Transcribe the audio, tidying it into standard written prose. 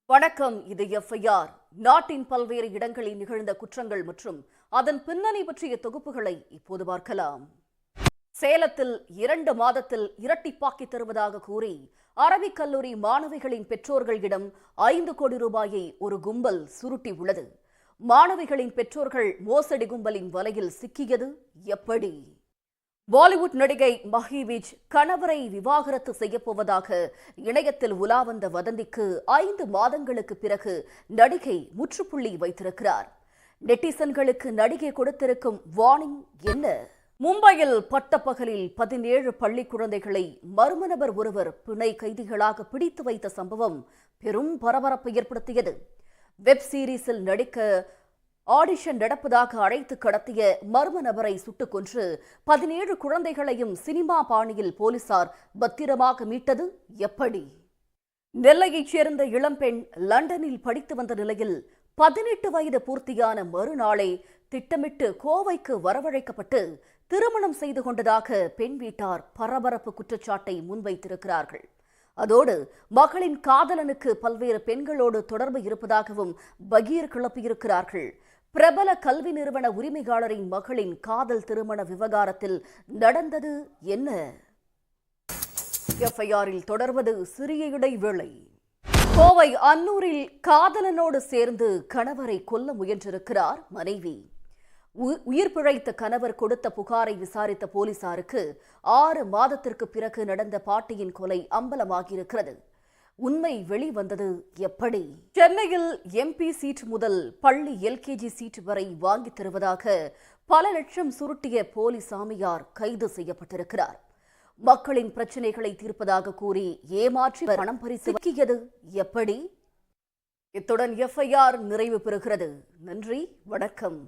வணக்கம். இது எஃப்ஐஆர். நாட்டின் பல்வேறு இடங்களில் நிகழ்ந்த குற்றங்கள் மற்றும் அதன் பின்னணி பற்றிய தொகுப்புகளை இப்போது பார்க்கலாம். சேலத்தில் 2 மாதத்தில் இரட்டிப்பாக்கி தருவதாக கூறி அரபிக் கல்லூரி மாணவிகளின் பெற்றோர்களிடம் 5 கோடி ரூபாயை ஒரு கும்பல் சுருட்டி உள்ளது. மாணவிகளின் பெற்றோர்கள் மோசடி கும்பலின் வலையில் சிக்கியது எப்படி? பாலிவுட் நடிகை மஹிவிஜ் கணவரை விவாகரத்து செய்யப்போவதாக இணையத்தில் உலா வந்த வதந்திக்கு 5 மாதங்களுக்கு பிறகு நடிகை முற்றுப்புள்ளி வைத்திருக்கிறார். நெட்டிசன்களுக்கு நடிகை கொடுத்திருக்கும் வார்னிங் என்ன? மும்பையில் பட்டப்பகலில் 17 பள்ளி குழந்தைகளை மர்ம நபர் ஒருவர் பிணை கைதிகளாக பிடித்து வைத்த சம்பவம் பெரும் பரபரப்பை ஏற்படுத்தியது. வெப் சீரிஸில் நடிக்க ஆடிஷன் நடப்பதாக அழைத்து கடத்திய மர்ம நபரை சுட்டுக் கொன்று 17 குழந்தைகளையும் சினிமா பாணியில் போலீசார் பத்திரமாக மீட்டது எப்படி? நெல்லையைச் சேர்ந்த இளம்பெண் லண்டனில் படித்து வந்த நிலையில் 18 வயது பூர்த்தியான மறுநாளே திட்டமிட்டு கோவைக்கு வரவழைக்கப்பட்டு திருமணம் செய்து கொண்டதாக பெண் வீட்டார் பரபரப்பு குற்றச்சாட்டை முன்வைத்திருக்கிறார்கள். அதோடு மகளின் காதலனுக்கு பல்வேறு பெண்களோடு தொடர்பு இருப்பதாகவும் பகீர் கிளப்பியிருக்கிறார்கள். பிரபல கல்வி நிறுவன உரிமையாளரின் மகளின் காதல் திருமண விவகாரத்தில் நடந்தது என்ன? எஃப்ஐஆரில் தொடர்வது சிறிய இடைவேளை. கோவை அன்னூரில் காதலனோடு சேர்ந்து கணவரை கொல்ல முயன்றிருக்கிறார் மனைவி. உயிர் பிழைத்த கணவர் கொடுத்த புகாரை விசாரித்த போலீசாருக்கு 6 மாதத்திற்கு பிறகு நடந்த பாட்டியின் கொலை அம்பலமாகியிருக்கிறது. உண்மை வெளிவந்தது எப்படி? சென்னையில் எம்பி சீட் முதல் பள்ளி எல்கேஜி சீட் வரை வாங்கி தருவதாக பல லட்சம் சுருட்டிய போலி சாமியார் கைது செய்யப்பட்டிருக்கிறார். மக்களின் பிரச்சனைகளை தீர்ப்பதாக கூறி ஏமாற்றி பணம் பறித்து சிக்கியது எப்படி? இத்துடன் எஃப்ஐஆர் நிறைவு பெறுகிறது. நன்றி, வணக்கம்.